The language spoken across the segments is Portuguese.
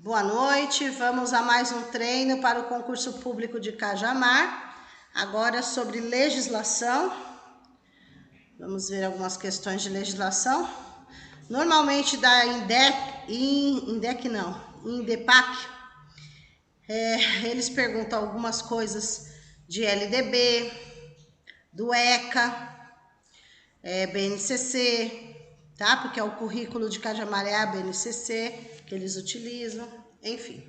Boa noite, vamos a mais um treino para o concurso público de Cajamar. Agora sobre legislação. Vamos ver algumas questões de legislação. Normalmente da INDEPAC, eles perguntam algumas coisas de LDB, do ECA, BNCC, tá? Porque é o currículo de Cajamar, é a BNCC que eles utilizam, enfim.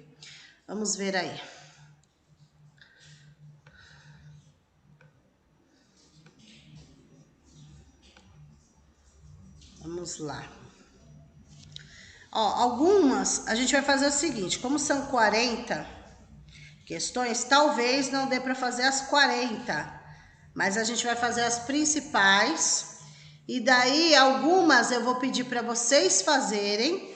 Vamos ver aí. Vamos lá. Ó, algumas, a gente vai fazer o seguinte, como são 40 questões, talvez não dê para fazer as 40, mas a gente vai fazer as principais, e daí algumas eu vou pedir para vocês fazerem,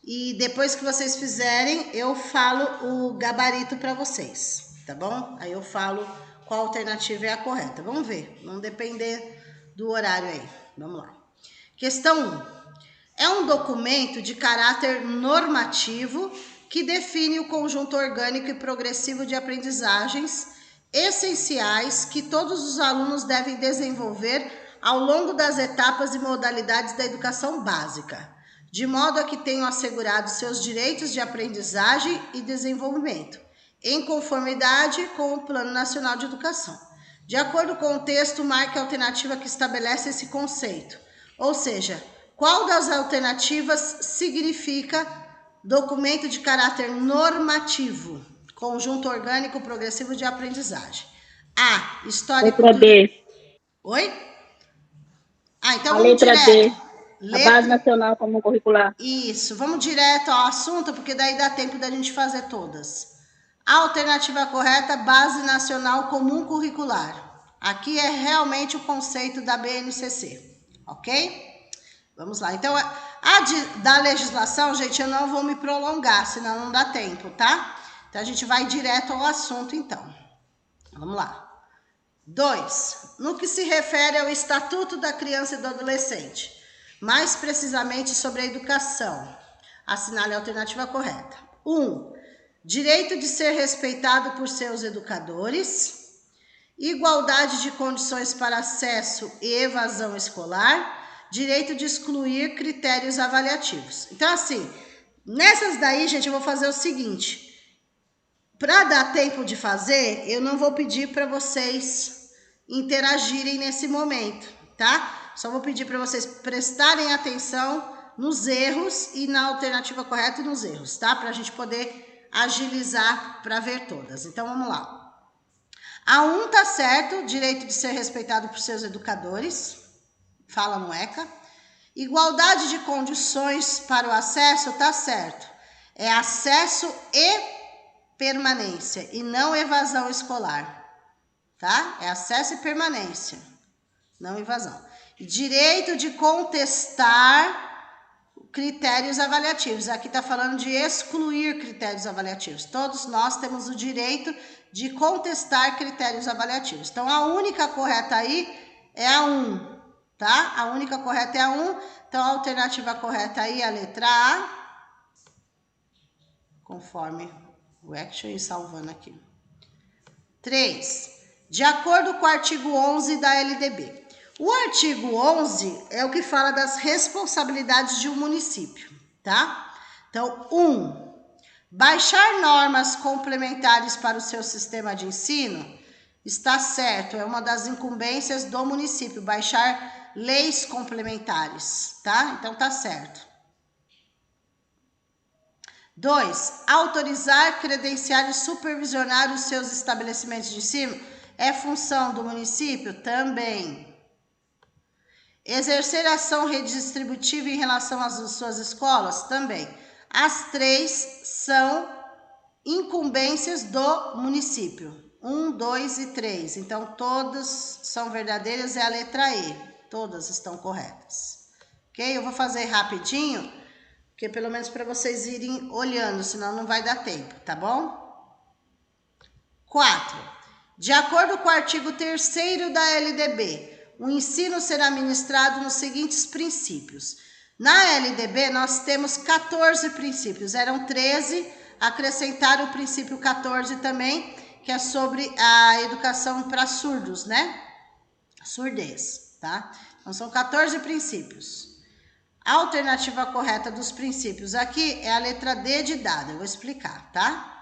e depois que vocês fizerem, eu falo o gabarito para vocês, tá bom? Aí eu falo qual alternativa é a correta. Vamos ver, não depender do horário aí. Vamos lá. Questão 1. É um documento de caráter normativo que define o conjunto orgânico e progressivo de aprendizagens essenciais que todos os alunos devem desenvolver ao longo das etapas e modalidades da educação básica, de modo a que tenham assegurado seus direitos de aprendizagem e desenvolvimento, em conformidade com o Plano Nacional de Educação. De acordo com o texto, marque a alternativa que estabelece esse conceito, ou seja, qual das alternativas significa documento de caráter normativo, conjunto orgânico progressivo de aprendizagem? A. História e cultura. D. Oi? Então a vamos letra direto. D. A Base Nacional Comum Curricular. Isso, vamos direto ao assunto, porque daí dá tempo da gente fazer todas. A alternativa correta, Base Nacional Comum Curricular. Aqui é realmente o conceito da BNCC, ok? Vamos lá. Então, da legislação, gente, eu não vou me prolongar, senão não dá tempo, tá? Então, a gente vai direto ao assunto, então. Vamos lá. 2. No que se refere ao Estatuto da Criança e do Adolescente, mais precisamente sobre a educação, assinale a alternativa correta. 1. Direito de ser respeitado por seus educadores, igualdade de condições para acesso e evasão escolar, direito de excluir critérios avaliativos. Então, assim, nessas daí, gente, eu vou fazer o seguinte. Para dar tempo de fazer, eu não vou pedir para vocês interagirem nesse momento, tá? Só vou pedir para vocês prestarem atenção nos erros e na alternativa correta e nos erros, tá? Para a gente poder agilizar para ver todas. Então, vamos lá. A 1 tá certo, direito de ser respeitado por seus educadores, fala no ECA. Igualdade de condições para o acesso, tá certo. É acesso e permanência e não evasão escolar, tá? É acesso e permanência, não evasão. E direito de contestar critérios avaliativos. Aqui tá falando de excluir critérios avaliativos. Todos nós temos o direito de contestar critérios avaliativos. Então, a única correta aí é a 1, tá? A única correta é a 1. Então, a alternativa correta aí é a letra A, conforme o action e salvando aqui. 3. De acordo com o artigo 11 da LDB. O artigo 11 é o que fala das responsabilidades de um município, tá? Então, 1. Baixar normas complementares para o seu sistema de ensino está certo, é uma das incumbências do município, baixar leis complementares, tá? Então, tá certo. 2. Autorizar, credenciar e supervisionar os seus estabelecimentos de ensino é função do município? Também. Exercer ação redistributiva em relação às suas escolas? Também. As 3 são incumbências do município. 1, 2 e 3. Então, todas são verdadeiras, é a letra E. Todas estão corretas. Ok? Eu vou fazer rapidinho, porque pelo menos para vocês irem olhando, senão não vai dar tempo, tá bom? 4. De acordo com o artigo 3º da LDB, o ensino será ministrado nos seguintes princípios: Na LDB, nós temos 14 princípios. Eram 13, acrescentaram o princípio 14 também, que é sobre a educação para surdos, né? Surdez, tá? Então, são 14 princípios. A alternativa correta dos princípios aqui é a letra D de dado. Eu vou explicar, tá?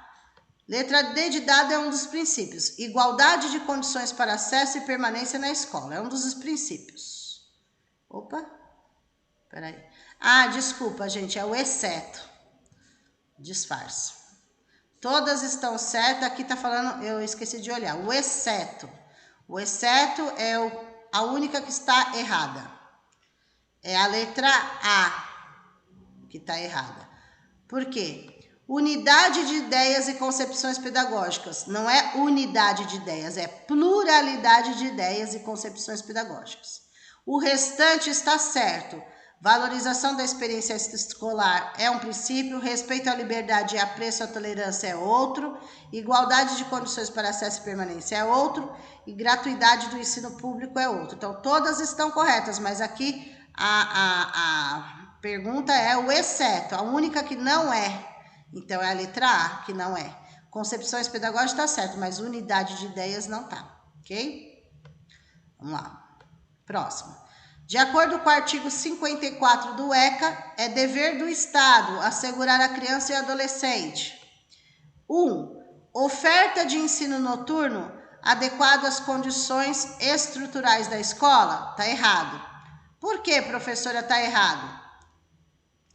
Letra D de dado é um dos princípios. Igualdade de condições para acesso e permanência na escola. É um dos princípios. Opa, peraí. Ah, desculpa, gente, é o exceto. Disfarce. Todas estão certas. Aqui tá falando, eu esqueci de olhar. O exceto. O exceto é a única que está errada. É a letra A que está errada. Por quê? Unidade de ideias e concepções pedagógicas. Não é unidade de ideias, é pluralidade de ideias e concepções pedagógicas. O restante está certo. Valorização da experiência escolar é um princípio, respeito à liberdade e apreço à tolerância é outro, igualdade de condições para acesso e permanência é outro, e gratuidade do ensino público é outro. Então, todas estão corretas, mas aqui a pergunta é o exceto, a única que não é. Então, é a letra A, que não é. Concepções pedagógicas está certo, mas unidade de ideias não está, ok? Vamos lá. Próximo. De acordo com o artigo 54 do ECA, é dever do Estado assegurar a criança e adolescente 1. Oferta de ensino noturno adequado às condições estruturais da escola. Está errado. Por que, professora, está errado?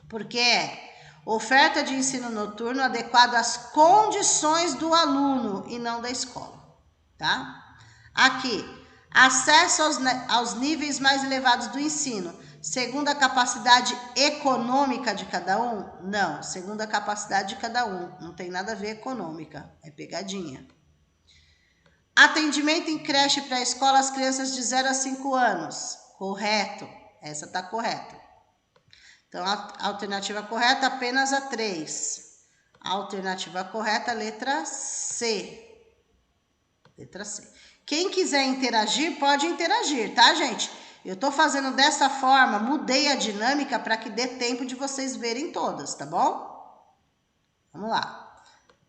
Porque é oferta de ensino noturno adequado às condições do aluno e não da escola, tá? Aqui, acesso aos níveis mais elevados do ensino, segundo a capacidade econômica de cada um? Não, segundo a capacidade de cada um, não tem nada a ver econômica, é pegadinha. Atendimento em creche pré-escola às crianças de 0 a 5 anos, correto, essa está correta. Então, a alternativa correta, apenas a 3. A alternativa correta, letra C. Letra C. Quem quiser interagir, pode interagir, tá, gente? Eu tô fazendo dessa forma, mudei a dinâmica para que dê tempo de vocês verem todas, tá bom? Vamos lá.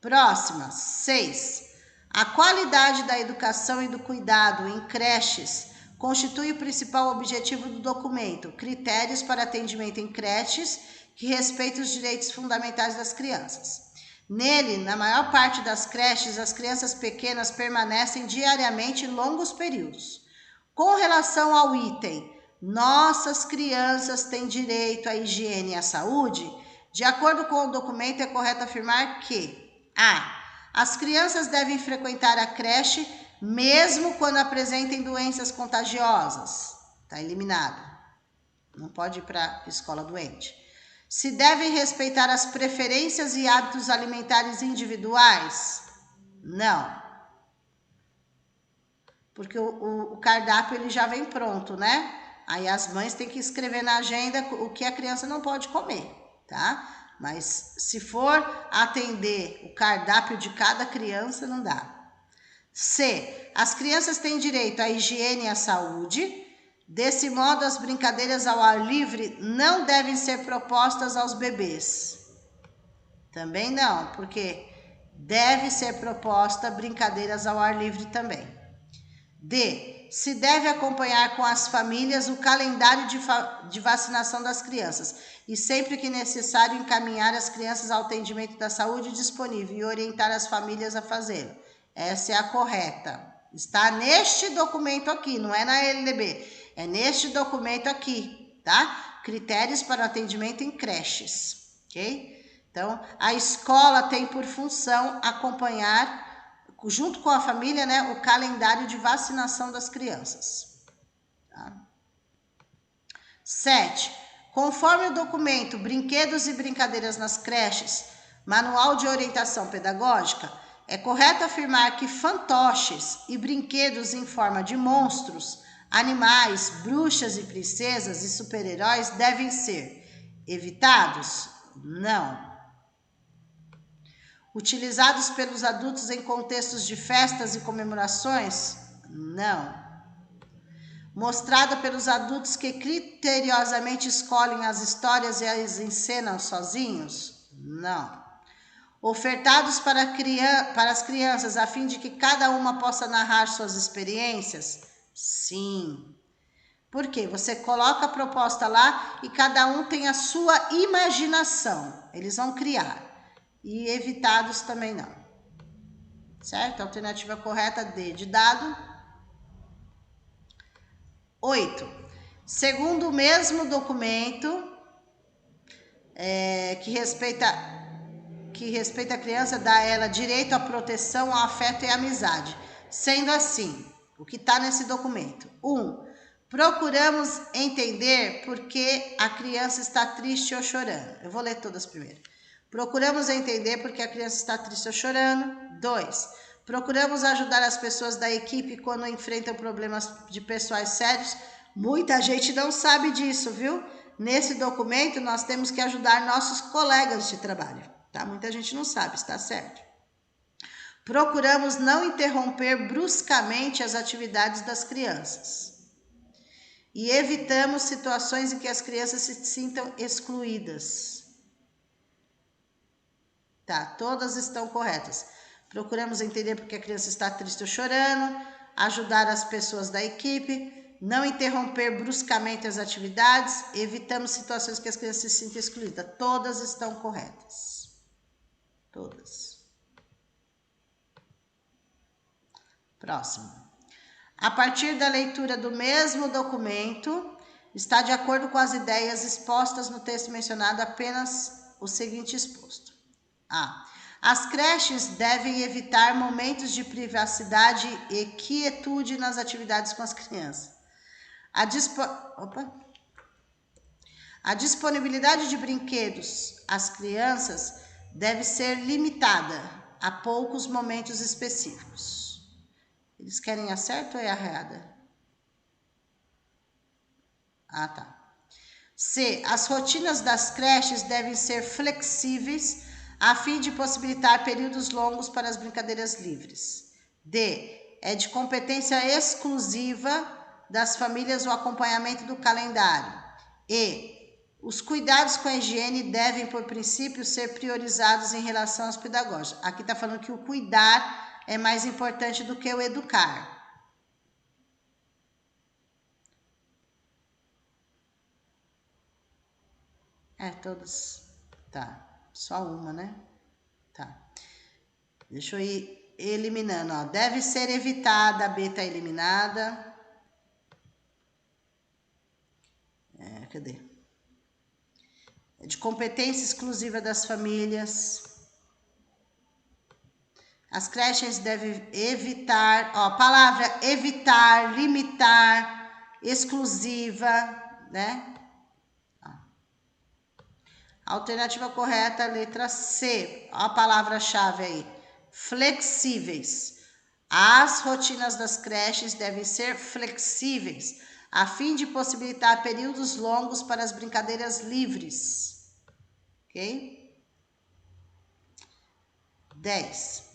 Próxima, 6. A qualidade da educação e do cuidado em creches constitui o principal objetivo do documento, critérios para atendimento em creches que respeitam os direitos fundamentais das crianças. Nele, na maior parte das creches, as crianças pequenas permanecem diariamente longos períodos. Com relação ao item, nossas crianças têm direito à higiene e à saúde, de acordo com o documento, é correto afirmar que a. As crianças devem frequentar a creche mesmo quando apresentem doenças contagiosas. Está eliminado. Não pode ir para a escola doente. Se devem respeitar as preferências e hábitos alimentares individuais? Não. Porque o cardápio ele já vem pronto, né? Aí as mães têm que escrever na agenda o que a criança não pode comer, tá? Mas se for atender o cardápio de cada criança, não dá. C. As crianças têm direito à higiene e à saúde. Desse modo, as brincadeiras ao ar livre não devem ser propostas aos bebês. Também não, porque deve ser proposta brincadeiras ao ar livre também. D. Se deve acompanhar com as famílias o calendário de vacinação das crianças e sempre que necessário encaminhar as crianças ao atendimento da saúde disponível e orientar as famílias a fazê-lo. Essa é a correta. Está neste documento aqui, não é na LDB. É neste documento aqui, tá? Critérios para atendimento em creches, ok? Então, a escola tem por função acompanhar, junto com a família, né, o calendário de vacinação das crianças. Tá? 7. Conforme o documento Brinquedos e Brincadeiras nas Creches, Manual de Orientação Pedagógica, é correto afirmar que fantoches e brinquedos em forma de monstros, animais, bruxas e princesas e super-heróis devem ser evitados? Não. Utilizados pelos adultos em contextos de festas e comemorações? Não. mostrada pelos adultos que criteriosamente escolhem as histórias e as encenam sozinhos? Não. Ofertados para as crianças a fim de que cada uma possa narrar suas experiências? Sim. Por quê? Você coloca a proposta lá e cada um tem a sua imaginação. Eles vão criar. E evitados também não. Certo? Alternativa correta D de dado. 8. Segundo o mesmo documento, que respeita a criança, dá a ela direito à proteção, ao afeto e à amizade. Sendo assim, o que está nesse documento? 1. Procuramos entender por que a criança está triste ou chorando. Eu vou ler todas primeiro. Procuramos entender por que a criança está triste ou chorando. 2. Procuramos ajudar as pessoas da equipe quando enfrentam problemas de pessoais sérios. Muita gente não sabe disso, viu? Nesse documento, nós temos que ajudar nossos colegas de trabalho. Tá? Muita gente não sabe, está certo. Procuramos não interromper bruscamente as atividades das crianças. E evitamos situações em que as crianças se sintam excluídas. Tá, todas estão corretas. Procuramos entender porque a criança está triste ou chorando, ajudar as pessoas da equipe, não interromper bruscamente as atividades, evitamos situações que as crianças se sintam excluídas. Todas estão corretas. Todas. Próximo. A partir da leitura do mesmo documento, está de acordo com as ideias expostas no texto mencionado apenas o seguinte exposto. A. As creches devem evitar momentos de privacidade e quietude nas atividades com as crianças. A disponibilidade de brinquedos às crianças deve ser limitada a poucos momentos específicos. Eles querem a certa ou é a errada? Ah, tá. C. As rotinas das creches devem ser flexíveis a fim de possibilitar períodos longos para as brincadeiras livres. D. É de competência exclusiva das famílias o acompanhamento do calendário. E. Os cuidados com a higiene devem, por princípio, ser priorizados em relação aos pedagógicos. Aqui está falando que o cuidar é mais importante do que o educar. Todas. Tá. Só uma, né? Tá. Deixa eu ir eliminando, ó. Deve ser evitada, a B está eliminada. Cadê? É de competência exclusiva das famílias. As creches devem evitar, ó, palavra evitar, limitar, exclusiva, né? Alternativa correta, letra C. Ó a palavra-chave aí. Flexíveis. As rotinas das creches devem ser flexíveis, a fim de possibilitar períodos longos para as brincadeiras livres. Ok? 10.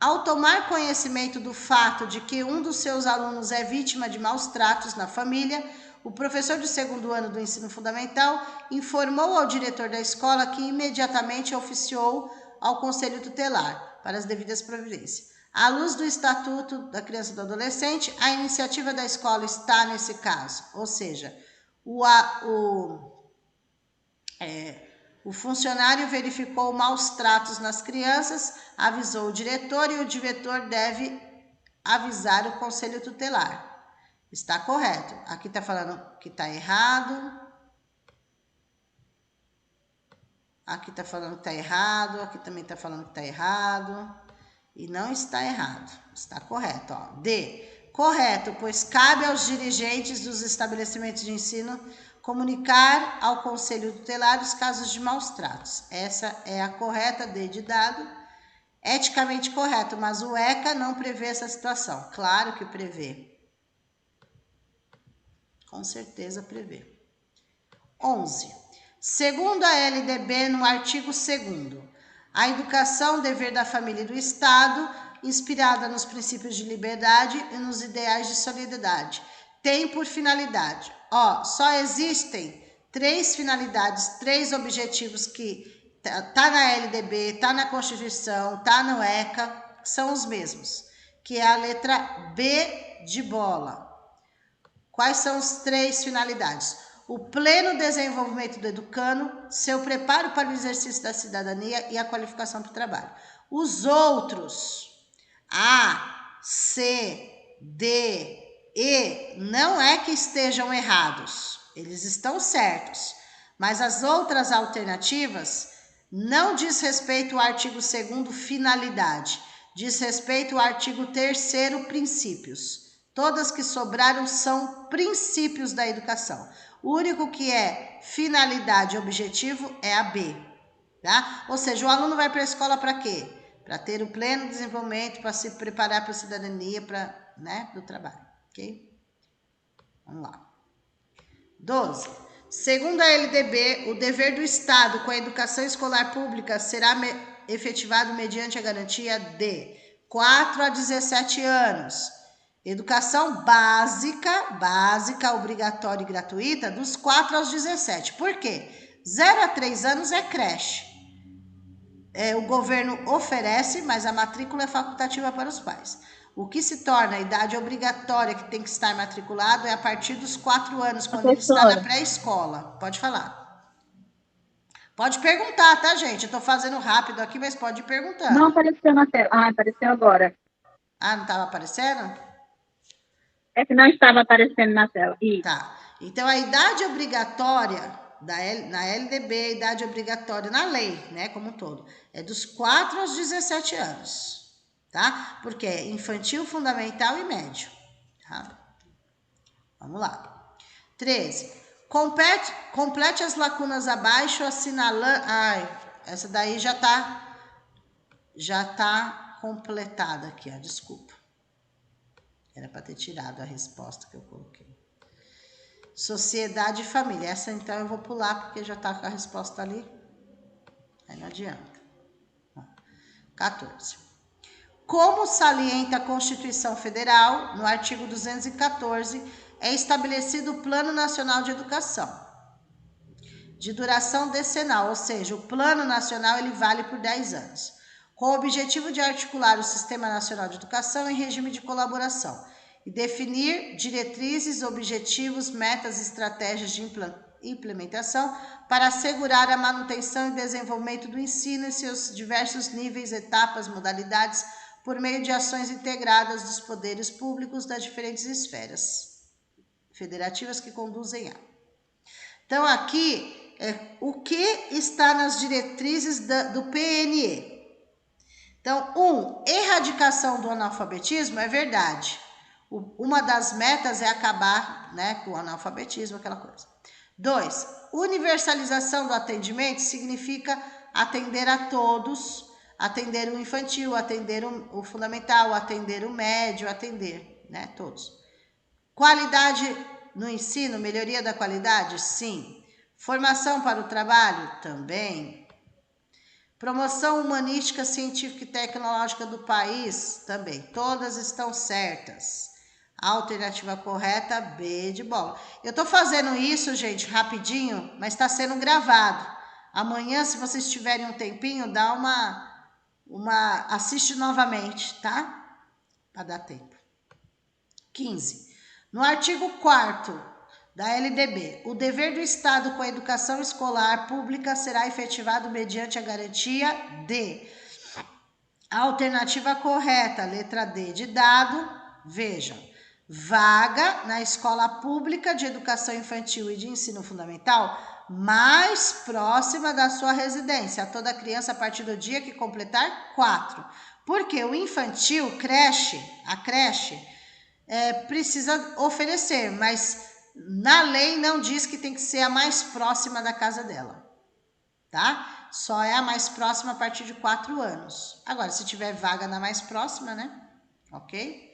Ao tomar conhecimento do fato de que um dos seus alunos é vítima de maus tratos na família, o professor do segundo ano do ensino fundamental informou ao diretor da escola que imediatamente oficiou ao conselho tutelar para as devidas providências. À luz do Estatuto da Criança e do Adolescente, a iniciativa da escola está nesse caso, ou seja, o funcionário verificou maus tratos nas crianças, avisou o diretor e o diretor deve avisar o conselho tutelar. Está correto. Aqui está falando que está errado. Aqui está falando que está errado. Aqui também está falando que está errado. E não está errado. Está correto. Ó. D. Correto, pois cabe aos dirigentes dos estabelecimentos de ensino comunicar ao conselho tutelar os casos de maus tratos. Essa é a correta, D de dado. Eticamente correto, mas o ECA não prevê essa situação. Claro que prevê. Com certeza prevê. 11. Segundo a LDB, no artigo 2º, a educação, dever da família e do Estado, inspirada nos princípios de liberdade e nos ideais de solidariedade, tem por finalidade. Ó, só existem 3 finalidades, 3 objetivos que tá na LDB, tá na Constituição, tá no ECA, são os mesmos, que é a letra B de bola. Quais são as 3 finalidades? O pleno desenvolvimento do educando, seu preparo para o exercício da cidadania e a qualificação para o trabalho. Os outros, A, C, D, E, não é que estejam errados, eles estão certos, mas as outras alternativas não diz respeito ao artigo 2º, finalidade, diz respeito ao artigo 3º, princípios. Todas que sobraram são princípios da educação. O único que é finalidade e objetivo é a B, tá? Ou seja, o aluno vai para a escola para quê? Para ter o pleno desenvolvimento, para se preparar para a cidadania, para, né, do trabalho, ok? Vamos lá. 12. Segundo a LDB, o dever do Estado com a educação escolar pública será efetivado mediante a garantia de 4 a 17 anos. Educação básica, obrigatória e gratuita, dos 4 aos 17. Por quê? 0 a 3 anos é creche. O governo oferece, mas a matrícula é facultativa para os pais. O que se torna a idade obrigatória que tem que estar matriculado é a partir dos 4 anos, quando ele está na pré-escola. Pode falar. Pode perguntar, tá, gente? Eu tô fazendo rápido aqui, mas pode perguntar. Não apareceu na tela. Ah, apareceu agora. Ah, não estava aparecendo? É que não estava aparecendo na tela. Isso. Tá. Então, a idade obrigatória na LDB, a idade obrigatória na lei, né, como um todo, é dos 4 aos 17 anos, tá? Porque é infantil, fundamental e médio, tá? Vamos lá. 13. Complete as lacunas abaixo, assinalando... Ai, essa daí já tá completada aqui, ó, desculpa. Era para ter tirado a resposta que eu coloquei. Sociedade e família. Essa então eu vou pular porque já está com a resposta ali. Aí não adianta. 14. Como salienta a Constituição Federal, no artigo 214, é estabelecido o Plano Nacional de Educação, de duração decenal, ou seja, o Plano Nacional ele vale por 10 anos, com o objetivo de articular o Sistema Nacional de Educação em regime de colaboração e definir diretrizes, objetivos, metas e estratégias de implementação para assegurar a manutenção e desenvolvimento do ensino em seus diversos níveis, etapas, modalidades, por meio de ações integradas dos poderes públicos das diferentes esferas federativas que conduzem a. Então, aqui, o que está nas diretrizes do PNE? Então, erradicação do analfabetismo é verdade. Uma das metas é acabar, né, com o analfabetismo, aquela coisa. 2, universalização do atendimento significa atender a todos, atender o infantil, atender o fundamental, atender o médio, atender, né, todos. Qualidade no ensino, melhoria da qualidade? Sim. Formação para o trabalho? Também. Promoção humanística, científica e tecnológica do país? Também. Todas estão certas. A alternativa correta, B de bola. Eu tô fazendo isso, gente, rapidinho, mas está sendo gravado. Amanhã, se vocês tiverem um tempinho, dá assiste novamente, tá? Para dar tempo. 15. No artigo 4º da LDB, o dever do Estado com a educação escolar pública será efetivado mediante a garantia de... A alternativa correta, letra D de dado, vejam, vaga na escola pública de educação infantil e de ensino fundamental mais próxima da sua residência, a toda criança a partir do dia que completar 4. Porque o infantil, a creche, precisa oferecer, mas na lei não diz que tem que ser a mais próxima da casa dela, tá? Só é a mais próxima a partir de 4 anos. Agora, se tiver vaga na mais próxima, né? Ok?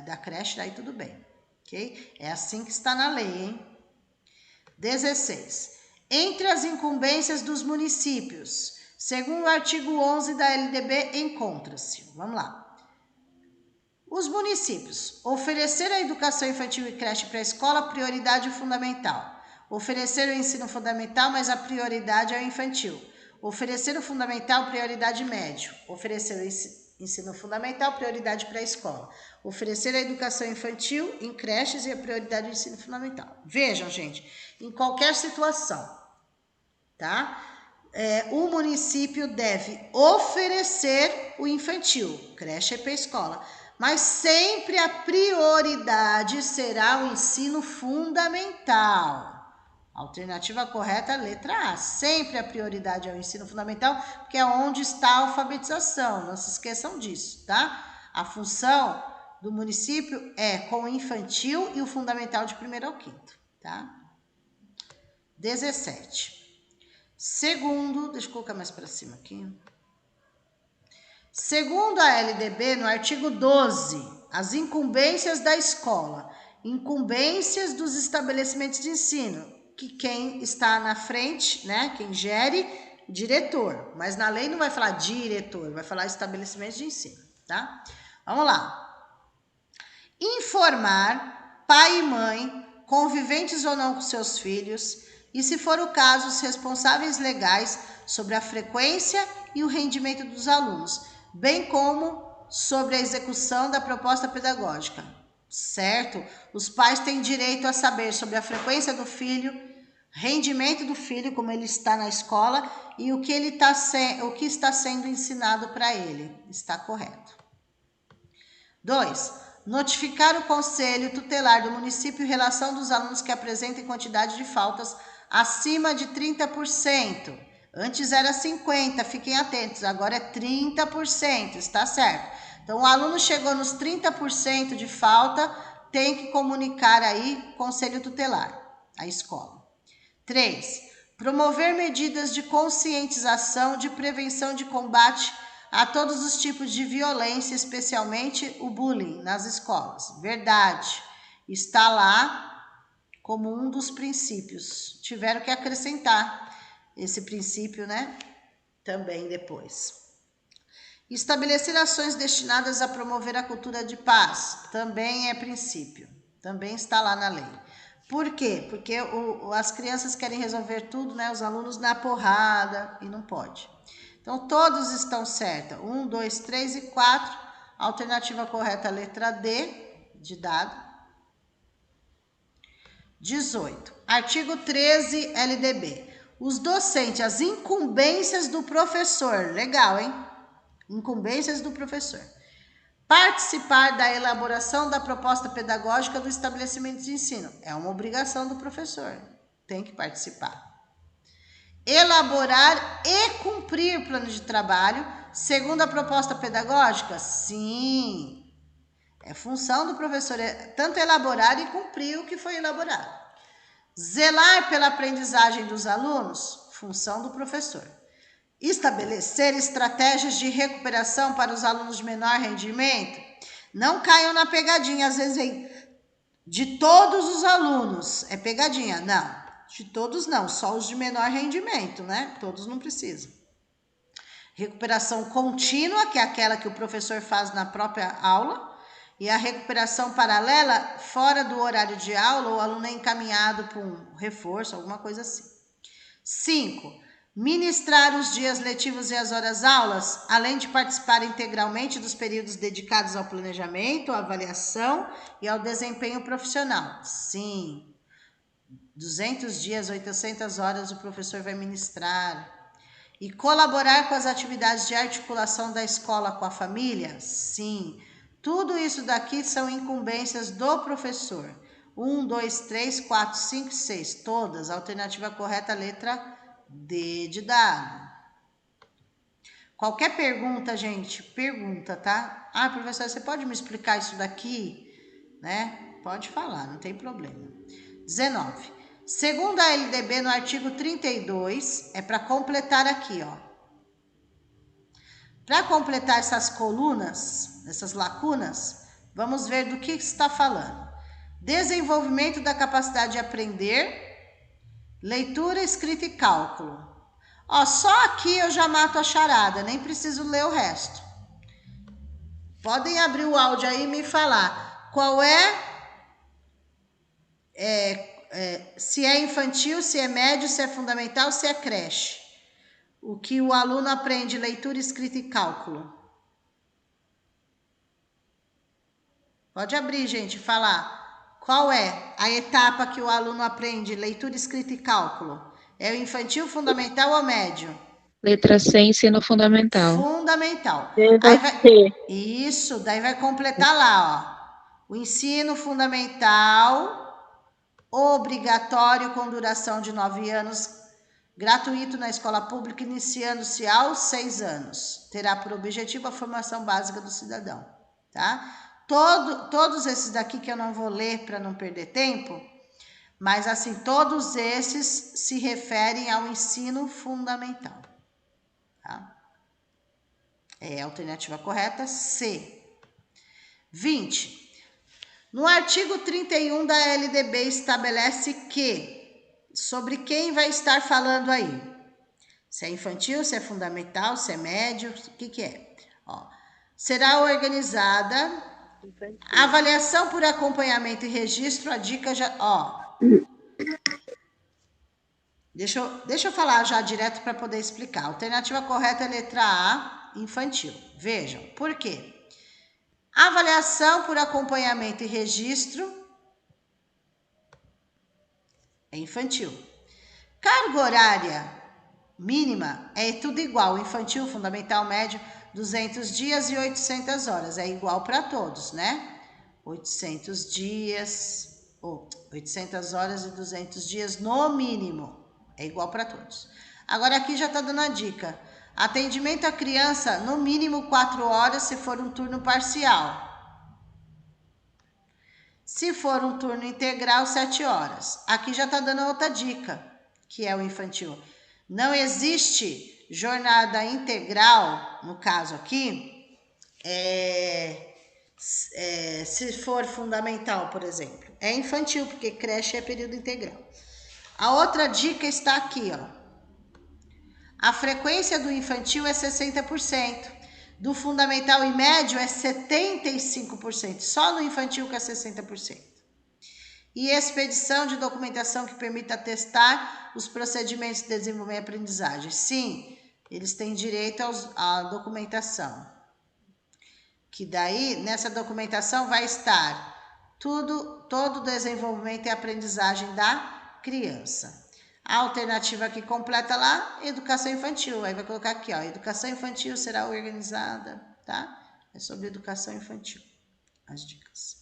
Da creche, daí tudo bem, ok? É assim que está na lei, hein? 16. Entre as incumbências dos municípios, segundo o artigo 11 da LDB, encontra-se, vamos lá, Os municípios. Oferecer a educação infantil e creche pré-escola, prioridade fundamental. Oferecer o ensino fundamental, mas a prioridade é o infantil. Oferecer o fundamental, prioridade médio. Oferecer o ensino fundamental, prioridade pré-escola. Oferecer a educação infantil em creches e a prioridade do ensino fundamental. Vejam, gente, em qualquer situação, tá? O município deve oferecer o infantil, creche e pré-escola, mas sempre a prioridade será o ensino fundamental. Alternativa correta, letra A. Sempre a prioridade é o ensino fundamental, porque é onde está a alfabetização. Não se esqueçam disso, tá? A função do município é com o infantil e o fundamental de 1º ao 5º, tá? 17. Segundo, deixa eu colocar mais para cima aqui. Segundo a LDB, no artigo 12, as incumbências da escola, incumbências dos estabelecimentos de ensino, que quem está na frente, né, quem gere, diretor. Mas na lei não vai falar diretor, vai falar estabelecimentos de ensino, tá? Vamos lá. Informar pai e mãe, conviventes ou não com seus filhos, e, se for o caso, os responsáveis legais sobre a frequência e o rendimento dos alunos, bem como sobre a execução da proposta pedagógica, certo? Os pais têm direito a saber sobre a frequência do filho, rendimento do filho, como ele está na escola, e o que está sendo ensinado para ele. Está correto. 2. Notificar o conselho tutelar do município em relação dos alunos que apresentem quantidade de faltas acima de 30%. Antes era 50%, fiquem atentos, agora é 30%, está certo? Então, o aluno chegou nos 30% de falta, tem que comunicar aí o conselho tutelar, a escola. 3. Promover medidas de conscientização, de prevenção, de combate a todos os tipos de violência, especialmente o bullying nas escolas. Verdade, está lá como um dos princípios. Tiveram que acrescentar esse princípio, né? Também depois. Estabelecer ações destinadas a promover a cultura de paz. Também é princípio. Também está lá na lei. Por quê? Porque as crianças querem resolver tudo, né? Os alunos na porrada, e não pode. Então, todos estão certos. 1, 2, 3 e 4. Alternativa correta, letra D, de dado. 18. Artigo 13, LDB. Os docentes, as incumbências do professor. Legal, hein? Incumbências do professor. Participar da elaboração da proposta pedagógica do estabelecimento de ensino. É uma obrigação do professor. Tem que participar. Elaborar e cumprir plano de trabalho segundo a proposta pedagógica? Sim. É função do professor tanto elaborar e cumprir o que foi elaborado. Zelar pela aprendizagem dos alunos? Função do professor. Estabelecer estratégias de recuperação para os alunos de menor rendimento? Não caiam na pegadinha, às vezes vem de todos os alunos. É pegadinha? Não, de todos não, só os de menor rendimento, né? Todos não precisam. Recuperação contínua, que é aquela que o professor faz na própria aula, e a recuperação paralela, fora do horário de aula, o aluno é encaminhado para um reforço, alguma coisa assim. 5. Ministrar os dias letivos e as horas-aulas, além de participar integralmente dos períodos dedicados ao planejamento, à avaliação e ao desempenho profissional. Sim. 200 dias, 800 horas o professor vai ministrar. E colaborar com as atividades de articulação da escola com a família? Sim. Tudo isso daqui são incumbências do professor. 1, 2, 3, 4, 5, 6. Todas. Alternativa correta, letra D de dado. Qualquer pergunta, gente, pergunta, tá? Ah, professor, você pode me explicar isso daqui? Né? Pode falar, não tem problema. 19. Segundo a LDB, no artigo 32, é para completar aqui, ó. Para completar essas colunas, essas lacunas, vamos ver do que está falando. Desenvolvimento da capacidade de aprender, leitura, escrita e cálculo. Ó, só aqui eu já mato a charada, nem preciso ler o resto. Podem abrir o áudio aí e me falar qual se é infantil, se é médio, se é fundamental, se é creche. O que o aluno aprende leitura, escrita e cálculo. Pode abrir, gente, falar. Qual é a etapa que o aluno aprende leitura, escrita e cálculo? É o infantil, fundamental ou médio? Letra C, ensino fundamental. Fundamental. Letra Aí vai, C. isso, daí vai completar lá, ó. O ensino fundamental, obrigatório com duração de 9 anos, gratuito na escola pública, iniciando-se aos 6 anos. Terá por objetivo a formação básica do cidadão, tá? Todos esses daqui que eu não vou ler para não perder tempo, mas assim, todos esses se referem ao ensino fundamental, tá? É a alternativa correta, C. 20. No artigo 31 da LDB estabelece que, sobre quem vai estar falando aí? Se é infantil, se é fundamental, se é médio, o que é? Ó, será organizada a avaliação por acompanhamento e registro, a dica já... Ó, deixa eu falar já direto para poder explicar. A alternativa correta é a letra A, infantil. Vejam, por quê? Avaliação por acompanhamento e registro é infantil. Carga horária mínima é tudo igual, infantil, fundamental, médio, 200 dias e 800 horas. É igual para todos, né? 800 dias, ou 800 horas e 200 dias no mínimo. É igual para todos. Agora aqui já está dando a dica. Atendimento à criança, no mínimo 4 horas, se for um turno parcial. Se for um turno integral, 7 horas. Aqui já está dando outra dica, que é o infantil. Não existe jornada integral, no caso aqui, se for fundamental, por exemplo. É infantil, porque creche é período integral. A outra dica está aqui, ó. A frequência do infantil é 60%. Do fundamental e médio é 75%. Só no infantil que é 60%. E expedição de documentação que permita atestar os procedimentos de desenvolvimento e aprendizagem. Sim, eles têm direito à documentação. Que daí, nessa documentação vai estar todo o desenvolvimento e aprendizagem da criança. A alternativa que completa lá, educação infantil. Aí vai colocar aqui, ó, educação infantil será organizada, tá? É sobre educação infantil, as dicas.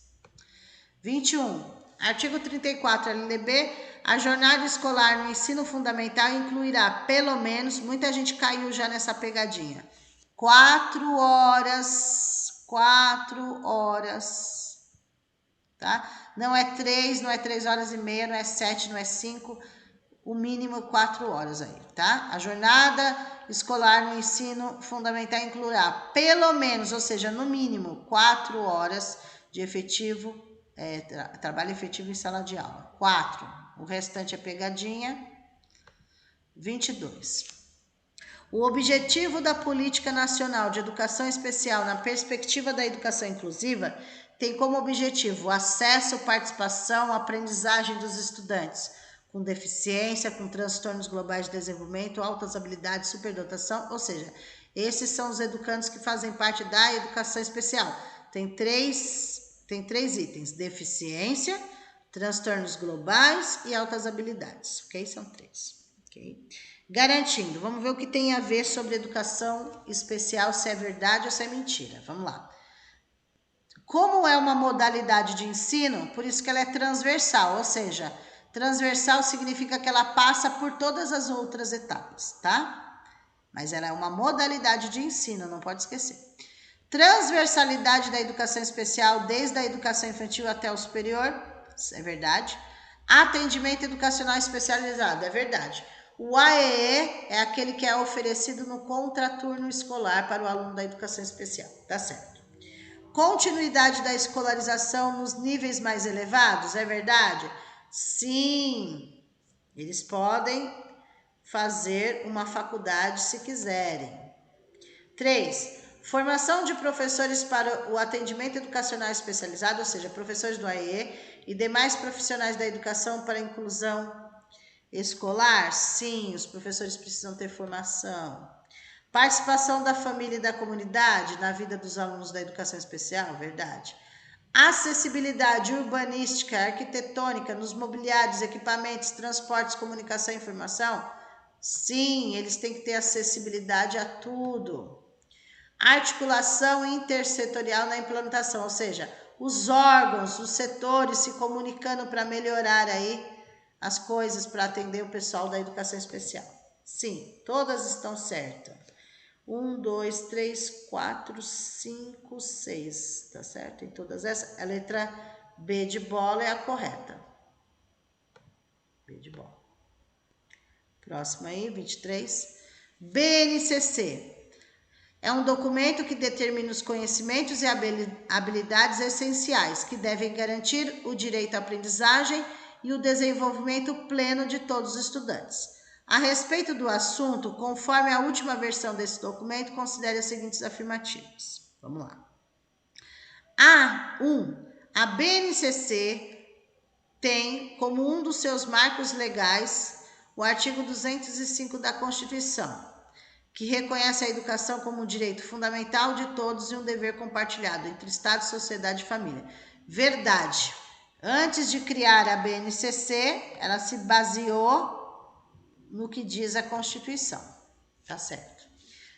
21. Artigo 34, LDB, a jornada escolar no ensino fundamental incluirá pelo menos, muita gente caiu já nessa pegadinha, 4 horas, tá? Não é 3, não é 3 horas e meia, não é 7, não é 5, o mínimo 4 horas aí, tá? A jornada escolar no ensino fundamental incluirá pelo menos, ou seja, no mínimo 4 horas de efetivo, trabalho efetivo em sala de aula. 4. O restante é pegadinha. 22. O objetivo da Política Nacional de Educação Especial na perspectiva da educação inclusiva tem como objetivo o acesso, participação, aprendizagem dos estudantes com deficiência, com transtornos globais de desenvolvimento, altas habilidades, superdotação, ou seja, esses são os educandos que fazem parte da educação especial. Tem três itens: deficiência, transtornos globais e altas habilidades, ok? São 3, ok? Garantindo, vamos ver o que tem a ver sobre educação especial, se é verdade ou se é mentira. Vamos lá. Como é uma modalidade de ensino, por isso que ela é transversal, ou seja, transversal significa que ela passa por todas as outras etapas, tá? Mas ela é uma modalidade de ensino, não pode esquecer. Transversalidade da educação especial, desde a educação infantil até o superior, é verdade. Atendimento educacional especializado, é verdade. O AEE é aquele que é oferecido no contraturno escolar para o aluno da educação especial, tá certo. Continuidade da escolarização nos níveis mais elevados, é verdade? Sim, eles podem fazer uma faculdade se quiserem. 3. Formação de professores para o atendimento educacional especializado, ou seja, professores do AEE e demais profissionais da educação para a inclusão escolar. Sim, os professores precisam ter formação. Participação da família e da comunidade na vida dos alunos da educação especial, verdade. Acessibilidade urbanística, arquitetônica nos mobiliários, equipamentos, transportes, comunicação e informação. Sim, eles têm que ter acessibilidade a tudo. Articulação intersetorial na implementação, ou seja, os órgãos, os setores se comunicando para melhorar aí as coisas para atender o pessoal da educação especial. Sim, todas estão certas. 1, 2, 3, 4, 5, 6, tá certo? Em todas essas, a letra B de bola é a correta. B de bola. Próximo aí, 23. BNCC. É um documento que determina os conhecimentos e habilidades essenciais que devem garantir o direito à aprendizagem e o desenvolvimento pleno de todos os estudantes. A respeito do assunto, conforme a última versão desse documento, considere as seguintes afirmativas. Vamos lá. A1. A BNCC tem como um dos seus marcos legais o artigo 205 da Constituição, que reconhece a educação como um direito fundamental de todos e um dever compartilhado entre Estado, sociedade e família. Verdade. Antes de criar a BNCC, ela se baseou no que diz a Constituição. Tá certo.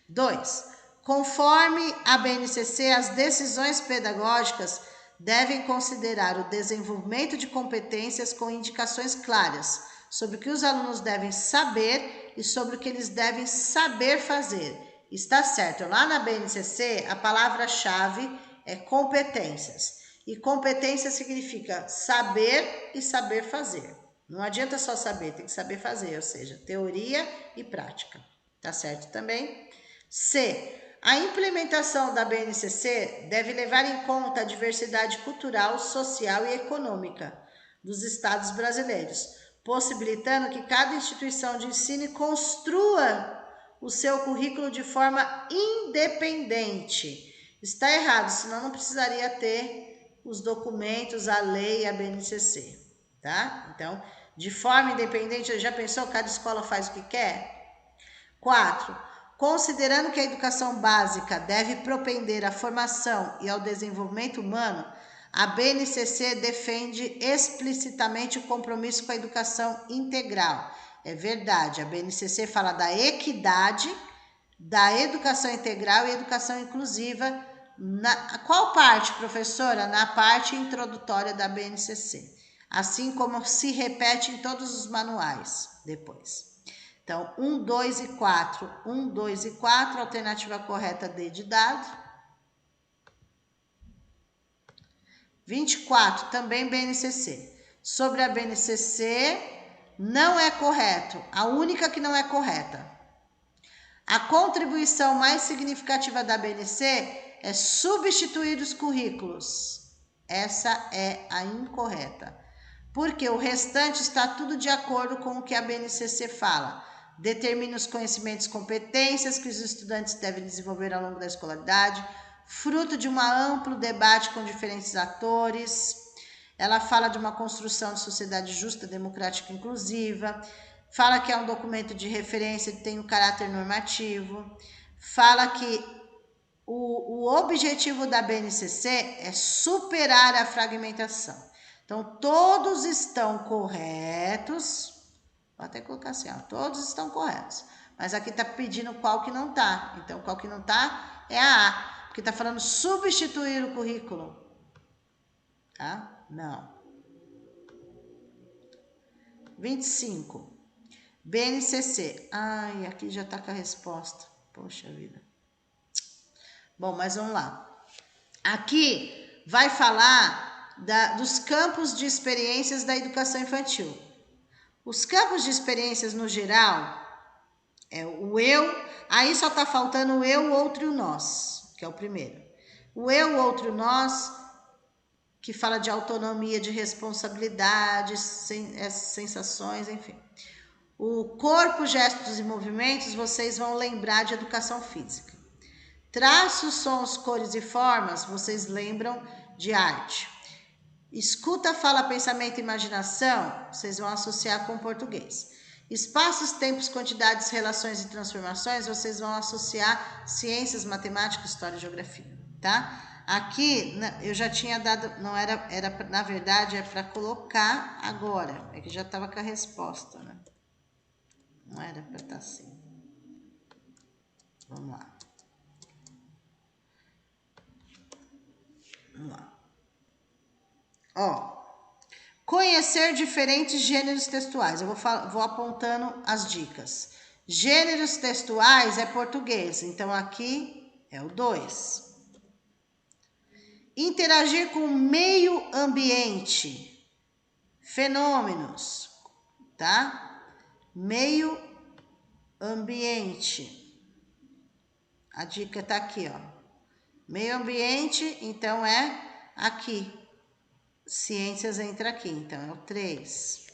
2. Conforme a BNCC, as decisões pedagógicas devem considerar o desenvolvimento de competências com indicações claras sobre o que os alunos devem saber e sobre o que eles devem saber fazer. Está certo. Lá na BNCC, a palavra-chave é competências. E competência significa saber e saber fazer. Não adianta só saber, tem que saber fazer, ou seja, teoria e prática. Tá certo também? C. A implementação da BNCC deve levar em conta a diversidade cultural, social e econômica dos estados brasileiros, possibilitando que cada instituição de ensino construa o seu currículo de forma independente. Está errado, senão não precisaria ter os documentos, a lei e a BNCC, tá? Então, de forma independente, já pensou que cada escola faz o que quer? 4. Considerando que a educação básica deve propender à formação e ao desenvolvimento humano, a BNCC defende explicitamente o compromisso com a educação integral. É verdade, a BNCC fala da equidade, da educação integral e educação inclusiva. Qual parte, professora? Na parte introdutória da BNCC. Assim como se repete em todos os manuais depois. Então, 1, 2 e 4. 1, 2 e 4, alternativa correta D de dado. 24, também BNCC. Sobre a BNCC, não é correto. A única que não é correta. A contribuição mais significativa da BNC é substituir os currículos. Essa é a incorreta. Porque o restante está tudo de acordo com o que a BNCC fala. Determina os conhecimentos e competências que os estudantes devem desenvolver ao longo da escolaridade, fruto de um amplo debate com diferentes atores. Ela fala de uma construção de sociedade justa, democrática e inclusiva. Fala que é um documento de referência que tem um caráter normativo. Fala que o objetivo da BNCC é superar a fragmentação. Então, todos estão corretos. Vou até colocar assim, ó, todos estão corretos. Mas aqui está pedindo qual que não está. Então, qual que não está é a A. Porque está falando substituir o currículo. Tá? Não. 25. BNCC. Ai, aqui já está com a resposta. Poxa vida. Bom, mas vamos lá. Aqui vai falar dos campos de experiências da educação infantil. Os campos de experiências no geral é o eu, aí só está faltando o eu, o outro e o nós, que é o primeiro. O eu, o outro e o nós, que fala de autonomia, de responsabilidade, sensações, enfim. O corpo, gestos e movimentos, vocês vão lembrar de educação física. Traços, sons, cores e formas, vocês lembram de arte. Escuta, fala, pensamento e imaginação, vocês vão associar com português. Espaços, tempos, quantidades, relações e transformações, vocês vão associar ciências, matemática, história e geografia, tá? Aqui eu já tinha dado, não era na verdade é para colocar agora, é que já estava com a resposta, né? Não era para estar assim. Vamos lá. Vamos lá. Ó, conhecer diferentes gêneros textuais. Eu vou apontando as dicas. Gêneros textuais é português, então aqui é o 2. Interagir com o meio ambiente. Fenômenos, tá? Meio ambiente. A dica tá aqui, ó. Meio ambiente, então é aqui. Ciências entra aqui, então é o 3.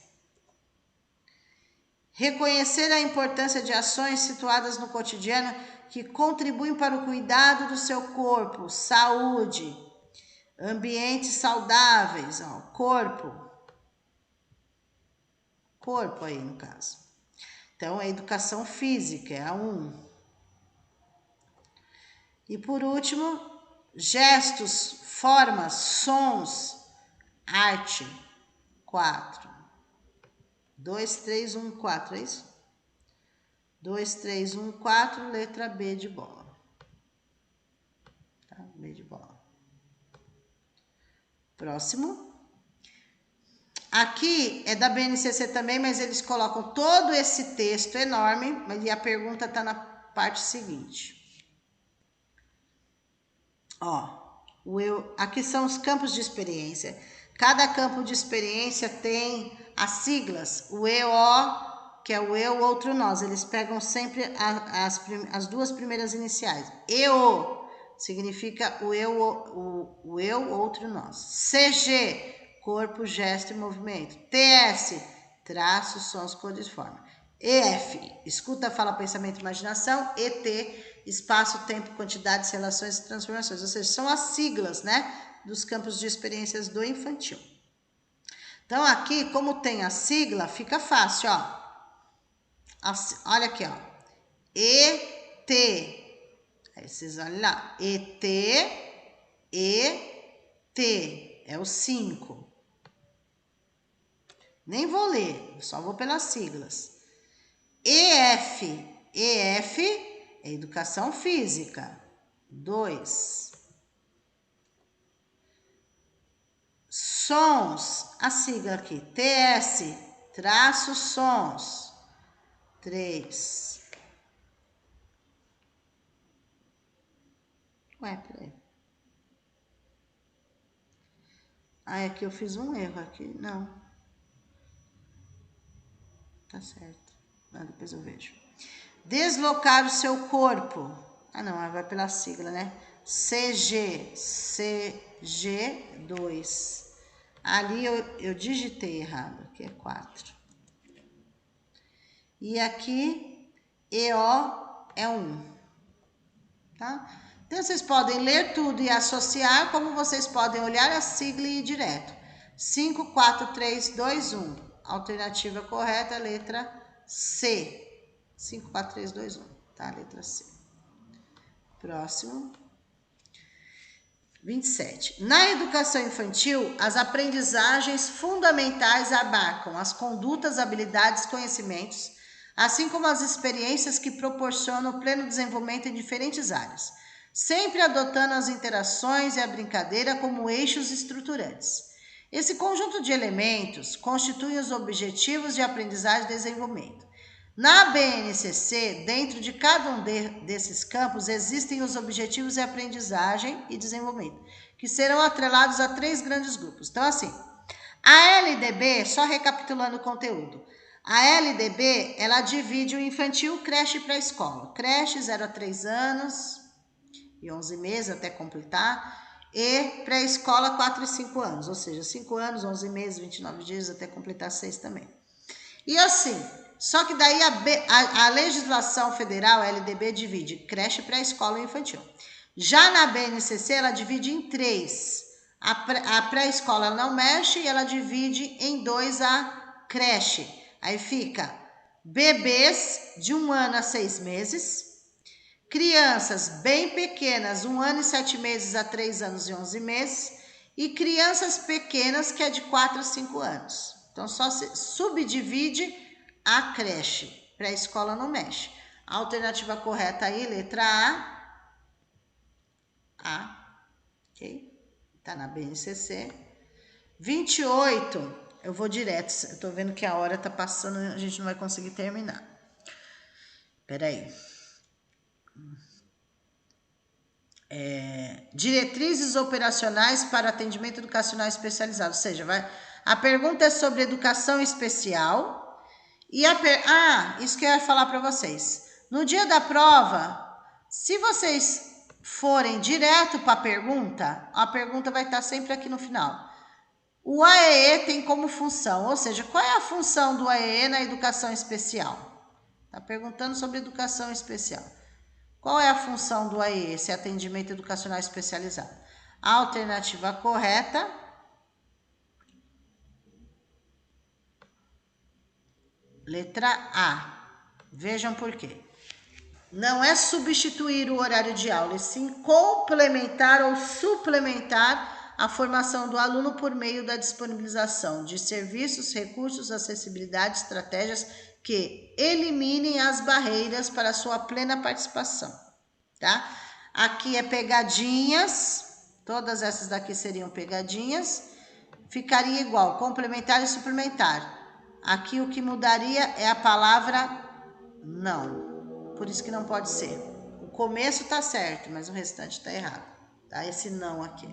Reconhecer a importância de ações situadas no cotidiano que contribuem para o cuidado do seu corpo, saúde, ambientes saudáveis, ó, corpo aí no caso. Então, a educação física é a 1. E por último, gestos, formas, sons, arte, 4. 2, 3, 1, 4, é isso? 2, 3, 1, 4, letra B de bola. Tá? B de bola. Próximo. Aqui é da BNCC também, mas eles colocam todo esse texto enorme, e a pergunta está na parte seguinte. Ó, aqui são os campos de experiência. Cada campo de experiência tem as siglas, o EO, que é o eu, outro nós. Eles pegam sempre as duas primeiras iniciais. EO significa o eu, outro nós. CG, corpo, gesto e movimento. TS, traços, sons, cores e forma. EF, escuta, fala, pensamento e imaginação. ET, espaço, tempo, quantidades, relações e transformações. Ou seja, são as siglas, né, dos campos de experiências do infantil. Então, aqui, como tem a sigla, fica fácil, ó. Olha aqui, ó. ET. Aí vocês olham lá. ET, ET. É o 5. Nem vou ler, só vou pelas siglas. EF. EF é educação física. 2. Sons, a sigla aqui, TS, traço sons. 3. Ué, peraí. Ah, aqui eu fiz um erro aqui. Não. Tá certo. Ah, depois eu vejo. Deslocar o seu corpo. Ah, não, vai pela sigla, né? CG. CG2. Ali eu digitei errado. Aqui é 4. E aqui, EO é 1. Tá? Então, vocês podem ler tudo e associar, como vocês podem olhar a sigla e ir direto. 5, 4, 3, 2, 1. Alternativa correta, letra C. 5, 4, 3, 2, 1. Tá? Letra C. Próximo. 27. Na educação infantil, as aprendizagens fundamentais abarcam as condutas, habilidades, conhecimentos, assim como as experiências que proporcionam o pleno desenvolvimento em diferentes áreas, sempre adotando as interações e a brincadeira como eixos estruturantes. Esse conjunto de elementos constitui os objetivos de aprendizagem e desenvolvimento. Na BNCC, dentro de cada um desses campos, existem os objetivos de aprendizagem e desenvolvimento, que serão atrelados a 3 grandes grupos. Então, assim, a LDB, só recapitulando o conteúdo, a LDB, ela divide o infantil, creche e pré-escola. Creche, 0 a 3 anos e 11 meses até completar, e pré-escola, 4 e 5 anos, ou seja, 5 anos, 11 meses, 29 dias até completar 6 também. E assim, Só que daí a legislação federal, a LDB, divide creche, pré-escola e infantil. Já na BNCC, ela divide em 3. A pré-escola não mexe e ela divide em 2 a creche. Aí fica bebês de 1 ano a 6 meses, crianças bem pequenas, 1 ano e 7 meses a 3 anos e 11 meses, e crianças pequenas, que é de 4 a 5 anos. Então, só se subdivide a creche. Pré-escola não mexe. A alternativa correta aí, letra A. Ok? Tá na BNCC. 28. Eu vou direto. Eu tô vendo que a hora tá passando e a gente não vai conseguir terminar. Peraí. Diretrizes operacionais para atendimento educacional especializado. Ou seja, a pergunta é sobre educação especial. E isso que eu ia falar para vocês. No dia da prova, se vocês forem direto para a pergunta vai estar sempre aqui no final. O AEE tem como função, ou seja, qual é a função do AEE na educação especial? Está perguntando sobre educação especial. Qual é a função do AEE, esse atendimento educacional especializado? A alternativa correta letra A. Vejam por quê. Não é substituir o horário de aula, e sim complementar ou suplementar a formação do aluno por meio da disponibilização de serviços, recursos, acessibilidade, estratégias que eliminem as barreiras para a sua plena participação, tá? Aqui é pegadinhas, todas essas daqui seriam pegadinhas, ficaria igual, complementar e suplementar. Aqui o que mudaria é a palavra não, por isso que não pode ser. O começo tá certo, mas o restante tá errado, tá? Esse não aqui.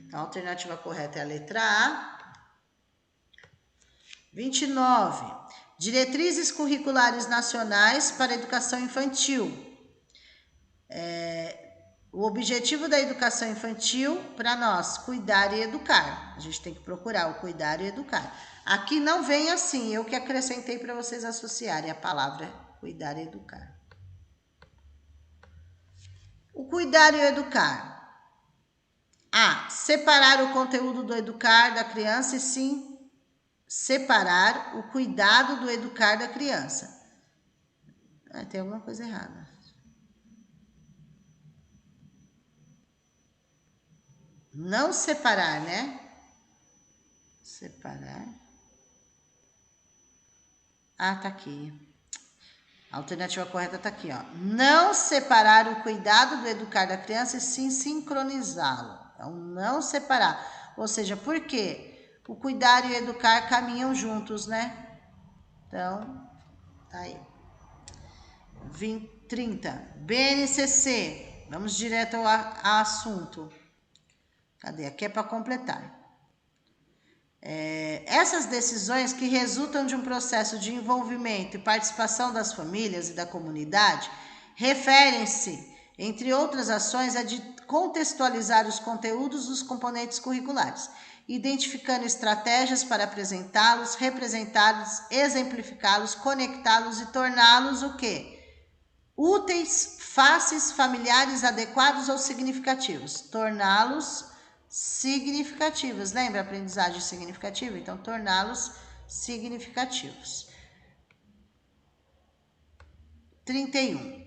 Então, a alternativa correta é a letra A. 29. Diretrizes curriculares nacionais para a educação infantil. O objetivo da educação infantil, para nós, cuidar e educar. A gente tem que procurar o cuidar e educar. Aqui não vem assim, eu que acrescentei para vocês associarem a palavra cuidar e educar. O cuidar e educar. A. Separar o conteúdo do educar da criança e sim separar o cuidado do educar da criança. Tem alguma coisa errada. Não separar, né? Separar. Tá aqui. A alternativa correta tá aqui, ó. Não separar o cuidado do educar da criança e sim sincronizá-lo. Então, não separar. Ou seja, por quê? O cuidar e o educar caminham juntos, né? Então, tá aí. 30. BNCC. Vamos direto ao assunto. Cadê? Aqui é para completar. Essas decisões que resultam de um processo de envolvimento e participação das famílias e da comunidade referem-se, entre outras ações, a de contextualizar os conteúdos dos componentes curriculares, identificando estratégias para apresentá-los, representá-los, exemplificá-los, conectá-los e torná-los o quê? Úteis, fáceis, familiares, adequados ou significativos. Torná-los significativos. Lembra a aprendizagem significativa? Então, torná-los significativos. 31.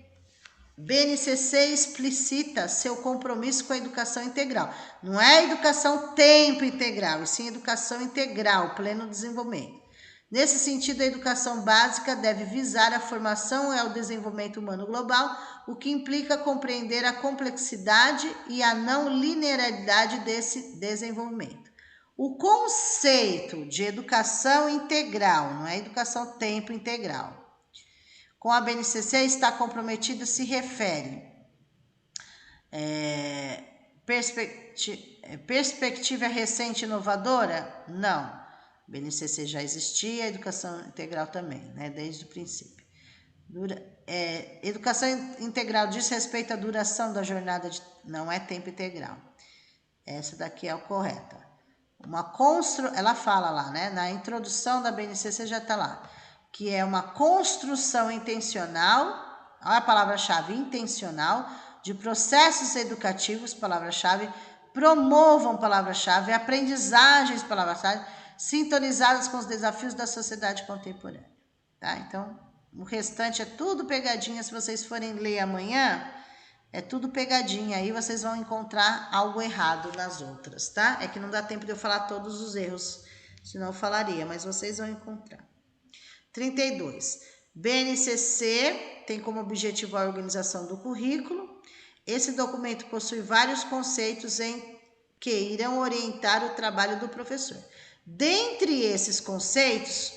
BNCC explicita seu compromisso com a educação integral. Não é educação tempo integral, e sim educação integral, pleno desenvolvimento. Nesse sentido, a educação básica deve visar a formação e ao desenvolvimento humano global, o que implica compreender a complexidade e a não linearidade desse desenvolvimento. O conceito de educação integral, não é educação tempo integral, com a BNCC está comprometido se refere perspectiva recente e inovadora? Não. BNCC já existia, a educação integral também, né, desde o princípio. Educação integral diz respeito à duração da jornada, não é tempo integral. Essa daqui é a correta. Ela fala lá, né, na introdução da BNCC já está lá. que é uma construção intencional, olha a palavra-chave, intencional, de processos educativos, palavra-chave, promovam, palavra-chave, aprendizagens, palavra-chave, sintonizadas com os desafios da sociedade contemporânea. Tá? Então, o restante é tudo pegadinha. Se vocês forem ler amanhã, é tudo pegadinha. Aí vocês vão encontrar algo errado nas outras, tá? É que não dá tempo de eu falar todos os erros, senão eu falaria, mas vocês vão encontrar. 32. BNCC tem como objetivo a organização do currículo. Esse documento possui vários conceitos que irão orientar o trabalho do professor. Dentre esses conceitos,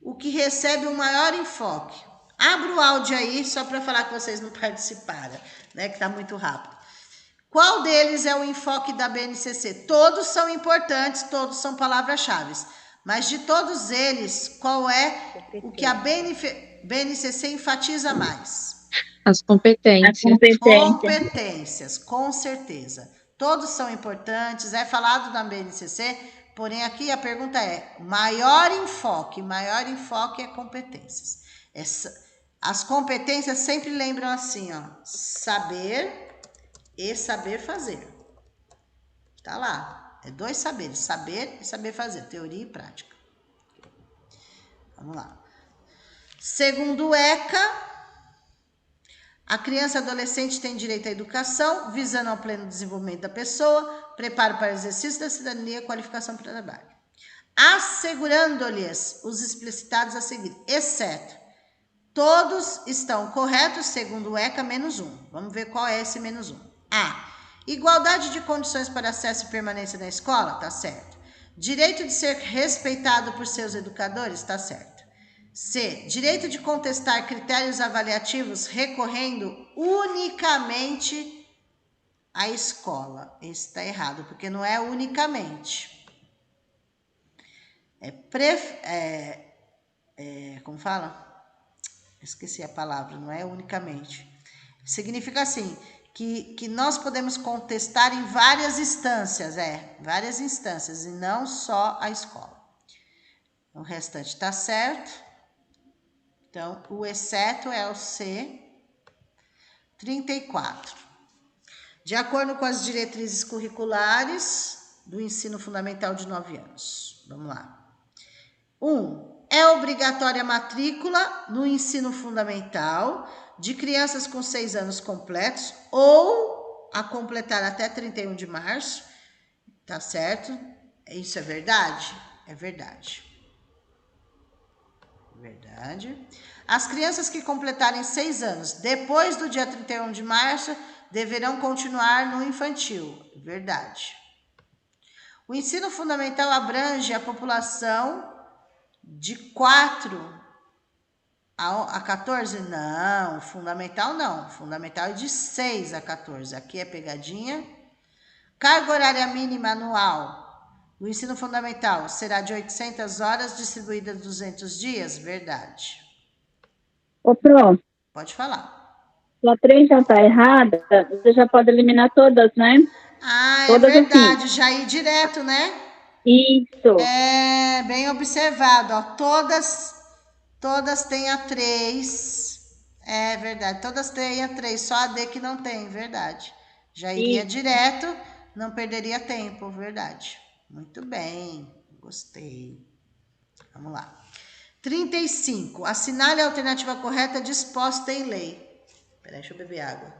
o que recebe o maior enfoque. Abra o áudio aí, só para falar que vocês não participaram, né? Que está muito rápido. Qual deles é o enfoque da BNCC? Todos são importantes, todos são palavras-chave. Mas de todos eles, qual é o que a BNCC enfatiza mais? As competências. Competências, com certeza. Todos são importantes, é falado na BNCC, porém aqui a pergunta é, maior enfoque é competências. As competências sempre lembram assim, ó, saber e saber fazer. Tá lá, é 2 saberes, saber e saber fazer, teoria e prática. Vamos lá. Segundo o ECA, a criança e adolescente tem direito à educação, visando ao pleno desenvolvimento da pessoa, preparo para o exercício da cidadania e qualificação para o trabalho. Assegurando-lhes os explicitados a seguir, exceto, todos estão corretos, segundo o ECA, -1. Vamos ver qual é esse -1. A. Igualdade de condições para acesso e permanência na escola, tá certo. Direito de ser respeitado por seus educadores, tá certo. C. Direito de contestar critérios avaliativos recorrendo unicamente à escola. Esse está errado, porque não é unicamente. Como fala? Esqueci a palavra, não é unicamente. Significa assim, que nós podemos contestar em várias instâncias, várias instâncias, e não só a escola. O restante está certo. Então, o exceto é o C. 34. De acordo com as diretrizes curriculares do ensino fundamental de 9 anos. Vamos lá. 1. É obrigatória a matrícula no ensino fundamental de crianças com 6 anos completos ou a completar até 31 de março. Tá certo? Isso é verdade? É verdade. Verdade. As crianças que completarem 6 anos depois do dia 31 de março deverão continuar no infantil. Verdade. O ensino fundamental abrange a população de 4 a 14? Não, fundamental não. Fundamental é de 6 a 14. Aqui é pegadinha. Carga horária mínima anual do ensino fundamental será de 800 horas, distribuídas 200 dias? Verdade. Ô, Pro, Pode falar. a 3 já está errada, você já pode eliminar todas, né? Ah, Todas é verdade, assim. já ir direto, né? Isso. É, bem observado, ó. Todas têm a 3. É verdade, todas têm a 3, só a D que não tem, verdade. Já iria direto, não perderia tempo, verdade. Muito bem, gostei. Vamos lá. 35. Assinale a alternativa correta disposta em lei. Peraí, deixa eu beber água.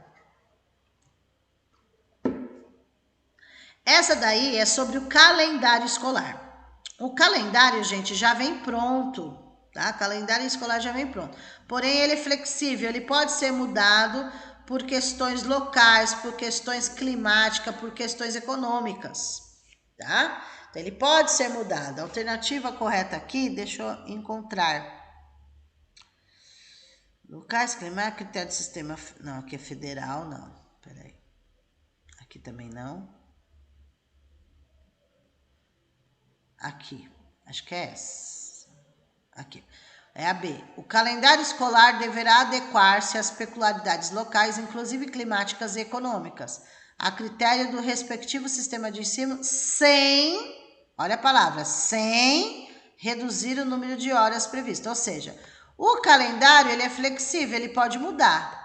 Essa daí é sobre o calendário escolar. O calendário, gente, já vem pronto, tá? O calendário escolar já vem pronto. Porém, ele é flexível, ele pode ser mudado por questões locais, por questões climáticas, por questões econômicas, tá? Então, ele pode ser mudado. A alternativa correta aqui, deixa eu encontrar. Locais, climáticos, critério de sistema... Não, aqui é federal, não. Peraí. Aqui também não. Aqui, acho que é essa. Aqui. É a B. O calendário escolar deverá adequar-se às peculiaridades locais, inclusive climáticas e econômicas, a critério do respectivo sistema de ensino, sem, olha a palavra, sem reduzir o número de horas previsto. Ou seja, o calendário ele é flexível, ele pode mudar.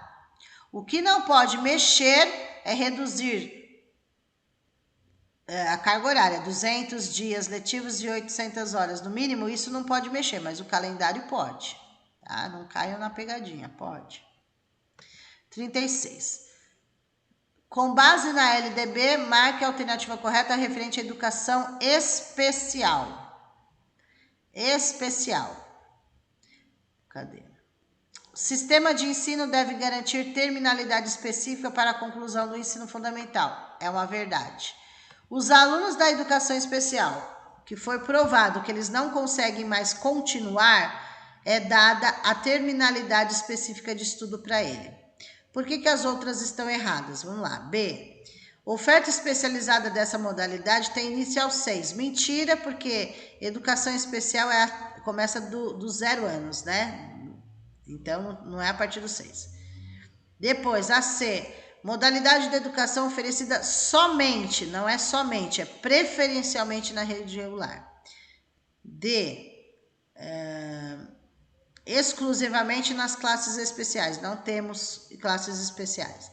O que não pode mexer é reduzir a carga horária, 200 dias letivos e 800 horas no mínimo, isso não pode mexer, mas o calendário pode. Tá? Não caiam na pegadinha, pode. 36. Com base na LDB, marque a alternativa correta referente à educação especial. Especial. Cadê? O sistema de ensino deve garantir terminalidade específica para a conclusão do ensino fundamental. É uma verdade. Os alunos da educação especial, que foi provado que eles não conseguem mais continuar, é dada a terminalidade específica de estudo para ele. Por que as outras estão erradas? Vamos lá. B. Oferta especializada dessa modalidade tem início aos 6. Mentira, porque educação especial começa do 0 anos, né? Então, não é a partir dos 6. Depois, a C. Modalidade de educação oferecida somente, não é somente, é preferencialmente na rede regular. D. Exclusivamente nas classes especiais, não temos classes especiais.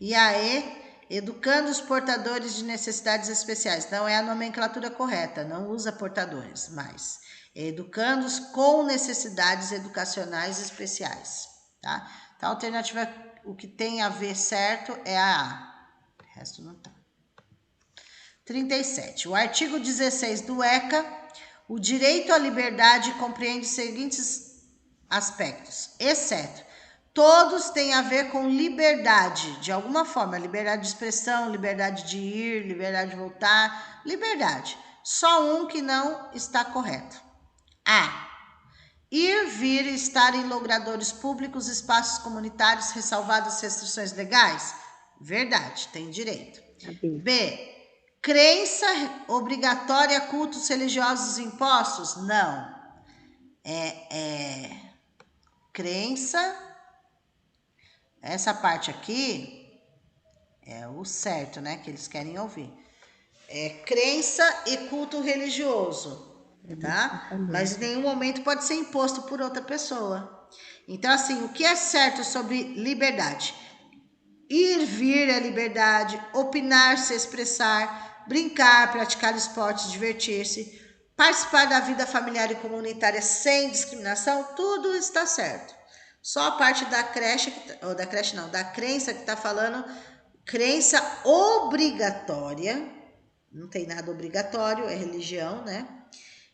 E a E. Educando os portadores de necessidades especiais, não é a nomenclatura correta, não usa portadores, mas educandos com necessidades educacionais especiais, tá? Então, a alternativa, o que tem a ver certo é a A. O resto não tá. 37. O artigo 16 do ECA, o direito à liberdade compreende os seguintes aspectos, exceto todos têm a ver com liberdade, de alguma forma, liberdade de expressão, liberdade de ir, liberdade de voltar, liberdade. Só um que não está correto. A. Ir, vir e estar em logradouros públicos, espaços comunitários, ressalvadas restrições legais? Verdade, tem direito. B. Crença obrigatória a cultos religiosos impostos? Não. Crença. Essa parte aqui é o certo, né? Que eles querem ouvir. É crença e culto religioso, tá? Mas em nenhum momento pode ser imposto por outra pessoa. Então, assim, o que é certo sobre liberdade? Ir, vir é liberdade, opinar, se expressar, brincar, praticar esportes, divertir-se, participar da vida familiar e comunitária sem discriminação, tudo está certo. Só a parte da creche, da crença que está falando, crença obrigatória, não tem nada obrigatório, é religião, né?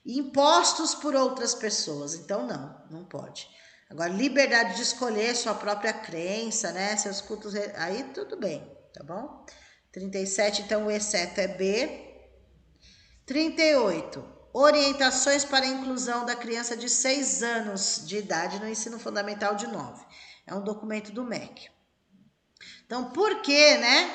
Impostos por outras pessoas, então não pode. Agora, liberdade de escolher sua própria crença, né? Seus cultos, aí tudo bem, tá bom? 37, então o exceto é B. 38. Orientações para a inclusão da criança de 6 anos de idade no ensino fundamental de 9. É um documento do MEC. Então, por que, né?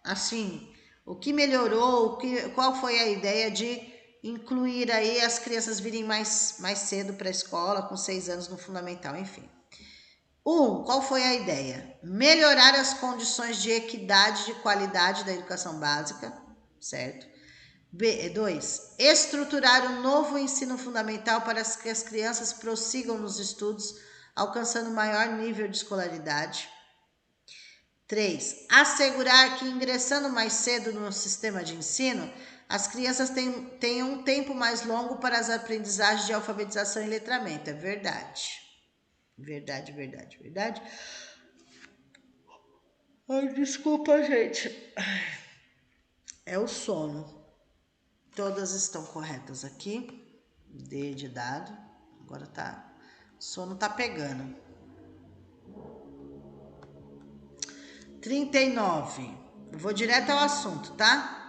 Assim, o que melhorou, qual foi a ideia de incluir aí as crianças virem mais cedo para a escola, com 6 anos no fundamental, enfim. 1. Qual foi a ideia? Melhorar as condições de equidade e de qualidade da educação básica, certo? 2. Estruturar um novo ensino fundamental para que as crianças prossigam nos estudos, alcançando maior nível de escolaridade. 3. Assegurar que ingressando mais cedo no sistema de ensino, as crianças tenham um tempo mais longo para as aprendizagens de alfabetização e letramento. É verdade. Verdade. Ai, desculpa, gente. É o sono. Todas estão corretas aqui. D de dado. Agora tá. O sono tá pegando. 39. Eu vou direto ao assunto, tá?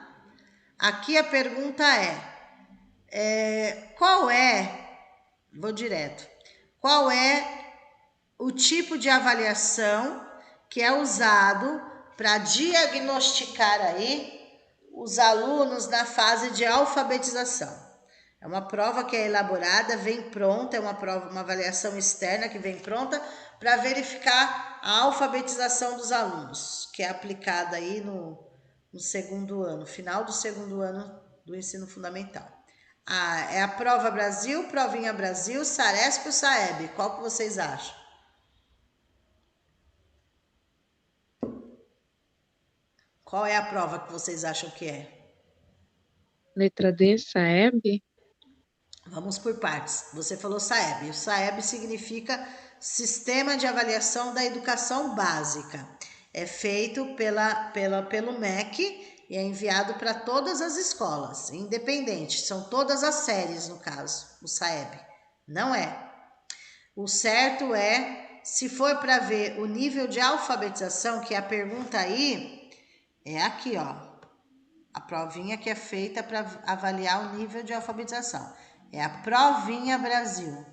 Aqui a pergunta vou direto. Qual é o tipo de avaliação que é usado para diagnosticar aí os alunos na fase de alfabetização? É uma prova que é elaborada, vem pronta, é uma avaliação externa que vem pronta para verificar a alfabetização dos alunos, que é aplicada aí no segundo ano, final do segundo ano do ensino fundamental. É a Prova Brasil, Provinha Brasil, Saresp ou Saeb? Qual que vocês acham? Qual é a prova que vocês acham que é? Letra D, Saeb? Vamos por partes. Você falou Saeb. O Saeb significa Sistema de Avaliação da Educação Básica. É feito pelo MEC e é enviado para todas as escolas, independente. São todas as séries, no caso, o Saeb. Não é. O certo é, se for para ver o nível de alfabetização, que é a pergunta aí, é aqui, ó. A provinha que é feita para avaliar o nível de alfabetização. É a Provinha Brasil.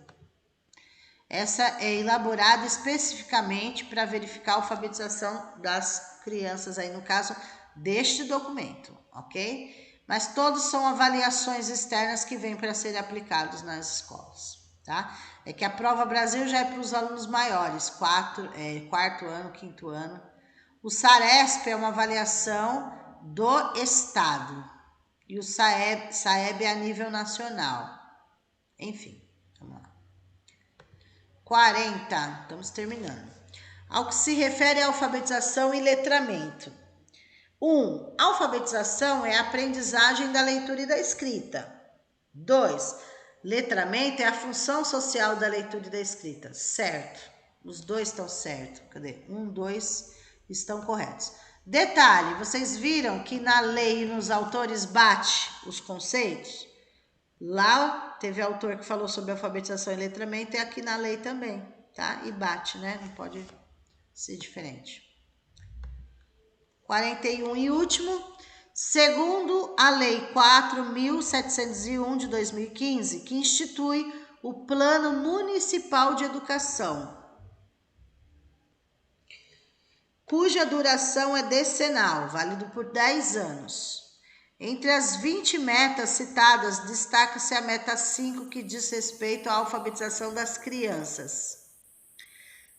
Essa é elaborada especificamente para verificar a alfabetização das crianças aí, no caso deste documento, ok? Mas todos são avaliações externas que vêm para serem aplicados nas escolas, tá? É que a Prova Brasil já é para os alunos maiores, quarto ano, quinto ano. O Saresp é uma avaliação do Estado e o Saeb é a nível nacional. Enfim, vamos lá. 40, estamos terminando. Ao que se refere à alfabetização e letramento. 1. Alfabetização é a aprendizagem da leitura e da escrita. 2. Letramento é a função social da leitura e da escrita. Certo. Os dois estão certos. Cadê? 1, 2 estão corretos. Detalhe, vocês viram que na lei e nos autores bate os conceitos? Lá teve autor que falou sobre alfabetização e letramento e aqui na lei também, tá? E bate, né? Não pode ser diferente. 41 e último. Segundo a Lei 4.701 de 2015, que institui o Plano Municipal de Educação, cuja duração é decenal, válido por 10 anos. Entre as 20 metas citadas, destaca-se a meta 5, que diz respeito à alfabetização das crianças.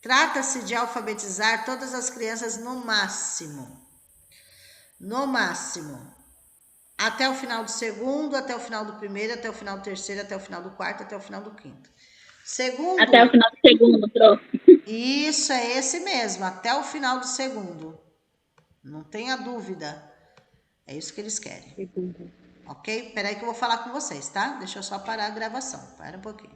Trata-se de alfabetizar todas as crianças no máximo, até o final do segundo, até o final do primeiro, até o final do terceiro, até o final do quarto, até o final do quinto. Segundo... Até o final do segundo, prof. Isso, é esse mesmo, até o final do segundo. Não tenha dúvida. É isso que eles querem. Ok? Peraí que eu vou falar com vocês, tá? Deixa eu só parar a gravação. Para um pouquinho.